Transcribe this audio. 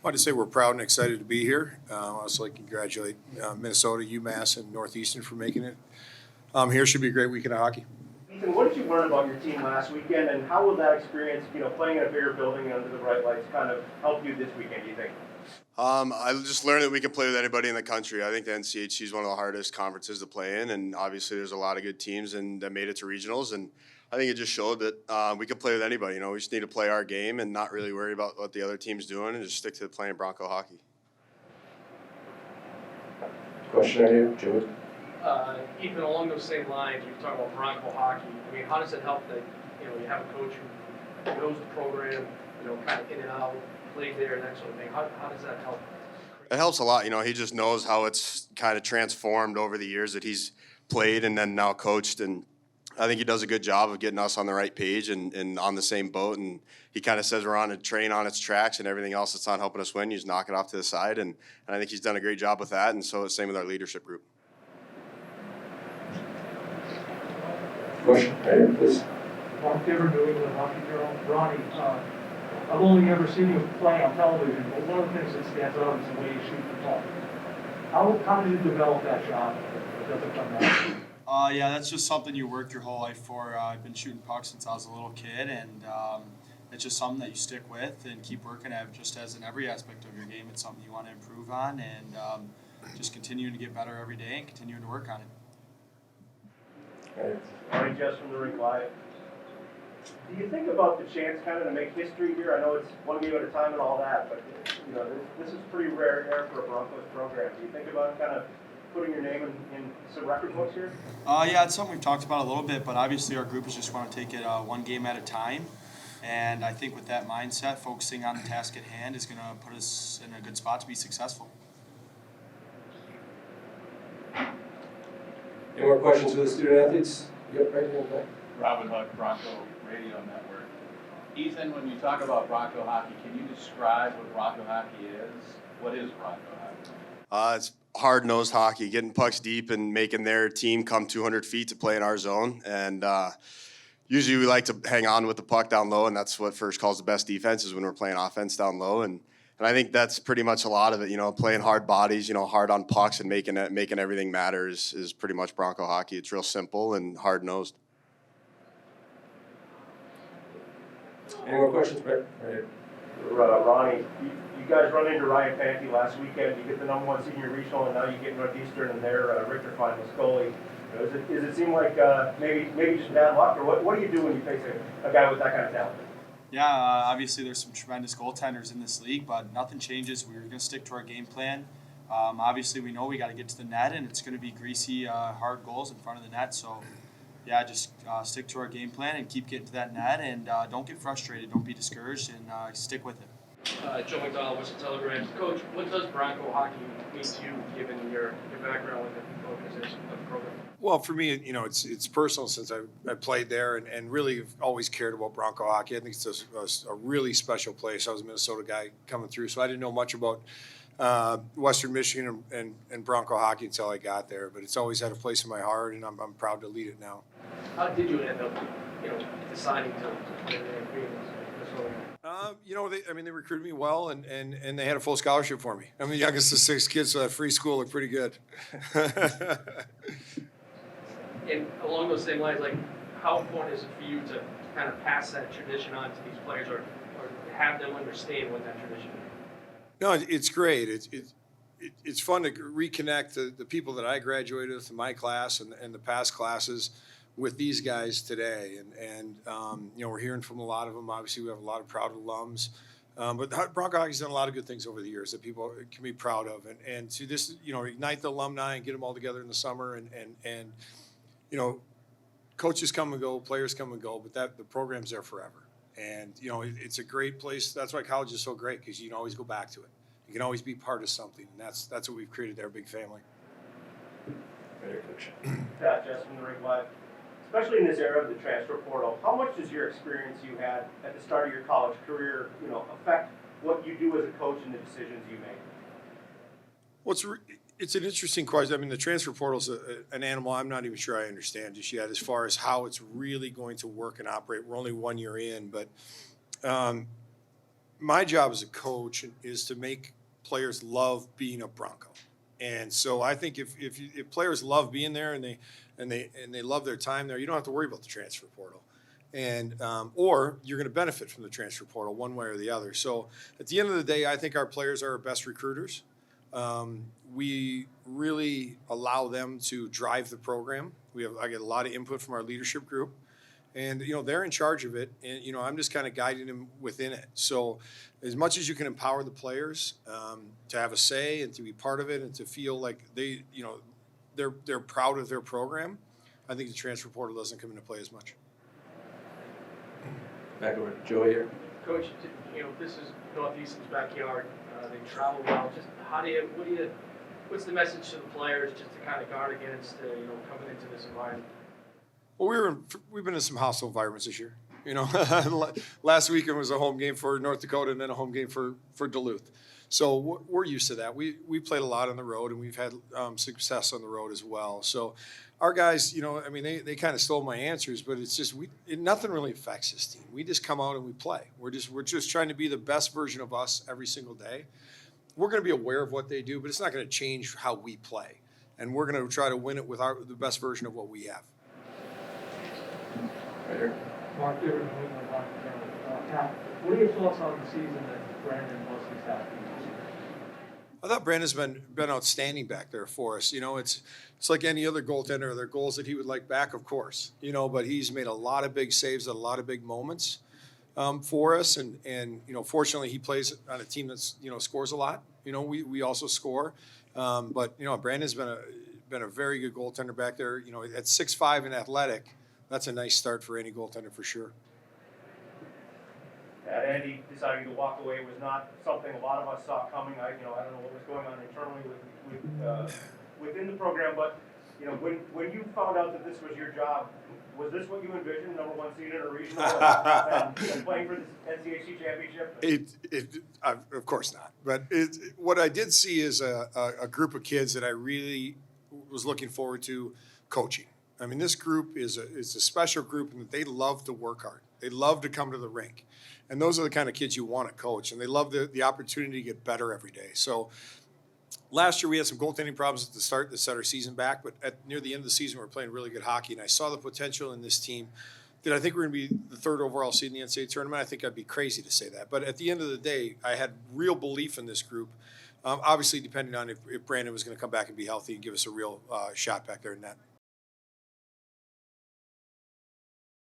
wanted to say we're proud and excited to be here. I also like to congratulate Minnesota, UMass, and Northeastern for making it. Here should be a great weekend of hockey. Ethan, what did you learn about your team last weekend, and how will that experience, playing in a bigger building under the bright lights, kind of help you this weekend, do you think? I just learned that we can play with anybody in the country. I think the NCHC is one of the hardest conferences to play in, and obviously there's a lot of good teams that made it to regionals. And I think it just showed that we can play with anybody. We just need to play our game and not really worry about what the other team's doing, and just stick to playing Bronco hockey. Question right here, Joey. Ethan, along those same lines, you talk about Bronco hockey. I mean, how does it help that you have a coach who knows the program, kind of in and out, played there, and that sort of thing? How does that help? It helps a lot. He just knows how it's kind of transformed over the years that he's played and then now coached. And I think he does a good job of getting us on the right page and on the same boat. And he kind of says we're on a train on its tracks, and everything else that's not helping us win, you just knock it off to the side. And I think he's done a great job with that. And so it's same with our leadership group. Question right here, please. Mark Giver, New England Hockey Journal. Ronnie, I've only ever seen you play on television, but one of the things that stands out is the way you shoot the puck. How did you develop that shot? Does it come out? Yeah, that's just something you work your whole life for. I've been shooting pucks since I was a little kid, and it's just something that you stick with and keep working at. Just as in every aspect of your game, it's something you want to improve on, and just continuing to get better every day and continuing to work on it. Marty Jess from the Rink Live. Do you think about the chance kind of to make history here? I know it's one game at a time and all that, but this is pretty rare air for a Broncos program. Do you think about kind of putting your name in some record books here? Yeah, it's something we've talked about a little bit, but obviously our group is just want to take it one game at a time. And I think with that mindset, focusing on the task at hand is going to put us in a good spot to be successful. Any more questions for the student athletes? Yep, right here in the back. Robin Hook, Bronco Radio Network. Ethan, when you talk about Bronco hockey, can you describe what Bronco hockey is? What is Bronco hockey? It's hard-nosed hockey, getting pucks deep and making their team come 200 feet to play in our zone. And usually we like to hang on with the puck down low, and that's what first calls the best defense is when we're playing offense down low. And I think that's pretty much a lot of it, playing hard bodies, hard on pucks and making everything matter is pretty much Bronco hockey. It's real simple and hard-nosed. Any more questions, Brett? Right here. Ronnie, you guys run into Ryan Fanti last weekend. You get the #1 senior regional, and now you get Northeastern and their Richter finals goalie. Does it seem like maybe just bad luck, or what do you do when you face a guy with that kind of talent? Yeah, obviously there's some tremendous goaltenders in this league, but nothing changes. We're going to stick to our game plan. Obviously, we know we got to get to the net, and it's going to be greasy, hard goals in front of the net. So, yeah, just stick to our game plan and keep getting to that net, and don't get frustrated, don't be discouraged, and stick with it. Joe McDonald, Whistle Telegram. Coach, what does Bronco hockey mean to you, given your background with the organization of the program? Well, for me, it's personal since I played there and really have always cared about Bronco hockey. I think it's a really special place. I was a Minnesota guy coming through, so I didn't know much about Western Michigan and Bronco hockey until I got there. But it's always had a place in my heart, and I'm proud to lead it now. How did you end up, deciding to be in Minnesota? They recruited me well, and they had a full scholarship for me. I'm the youngest of 6 kids, so that free school looked pretty good. And along those same lines, how important is it for you to kind of pass that tradition on to these players, or have them understand what that tradition is? No, it's great. It's fun to reconnect the people that I graduated with in my class and the past classes with these guys today. And we're hearing from a lot of them. Obviously, we have a lot of proud alums. But Bronco hockey's done a lot of good things over the years that people can be proud of. And to this, ignite the alumni and get them all together in the summer. And coaches come and go, players come and go, but the program's there forever. And, it's a great place. That's why college is so great, because you can always go back to it. You can always be part of something. And that's what we've created there, big family. Right here, Coach. Pat Jess from the Rink Live. Especially in this era of the transfer portal, how much does your experience you had at the start of your college career, affect what you do as a coach and the decisions you make? Well, it's an interesting question. I mean, the transfer portal is an animal I'm not even sure I understand just yet as far as how it's really going to work and operate. We're only 1 year in, but my job as a coach is to make players love being a Bronco. And so I think if players love being there and they love their time there, you don't have to worry about the transfer portal, and or you're going to benefit from the transfer portal one way or the other. So at the end of the day, I think our players are our best recruiters. We really allow them to drive the program. I get a lot of input from our leadership group, and they're in charge of it, and I'm just kind of guiding them within it. So as much as you can empower the players to have a say and to be part of it and to feel like they're proud of their program, I think the transfer portal doesn't come into play as much. Back over to Joe here. Coach, this is Northeastern's backyard. They travel well. Just what's the message to the players just to kind of guard against, coming into this environment? Well, we've been in some hostile environments this year. Last weekend was a home game for North Dakota and then a home game for Duluth. So we're used to that. We played a lot on the road and we've had success on the road as well. So our guys, they kind of stole my answers, but it's just nothing really affects this team. We just come out and we play. We're just trying to be the best version of us every single day. We're going to be aware of what they do, but it's not going to change how we play. And we're going to try to win it with the best version of what we have. Right here. Mark Gibbons, New England Hockey Journal. Pat, what are your thoughts on the season that Brandon Bussey's having? I thought Brandon's been outstanding back there for us. It's like any other goaltender. There are goals that he would like back, of course. But he's made a lot of big saves at a lot of big moments for us. And fortunately, he plays on a team that's scores a lot. We also score. But Brandon's been a very good goaltender back there. At 6'5" and athletic, that's a nice start for any goaltender for sure. That Andy deciding to walk away was not something a lot of us saw coming. I don't know what was going on internally within the program, but when you found out that this was your job, was this what you envisioned? Number one seed in a regional and playing for the NCHC championship? Of course not. But what I did see is a group of kids that I really was looking forward to coaching. This group is a special group, and they love to work hard. They love to come to the rink. And those are the kind of kids you want to coach, and they love the opportunity to get better every day. So last year we had some goaltending problems at the start that set our season back, but near the end of the season we were playing really good hockey, and I saw the potential in this team that I think we're going to be the third overall seed in the NCAA tournament. I think I'd be crazy to say that. But at the end of the day, I had real belief in this group, obviously depending on if Brandon was going to come back and be healthy and give us a real shot back there in net.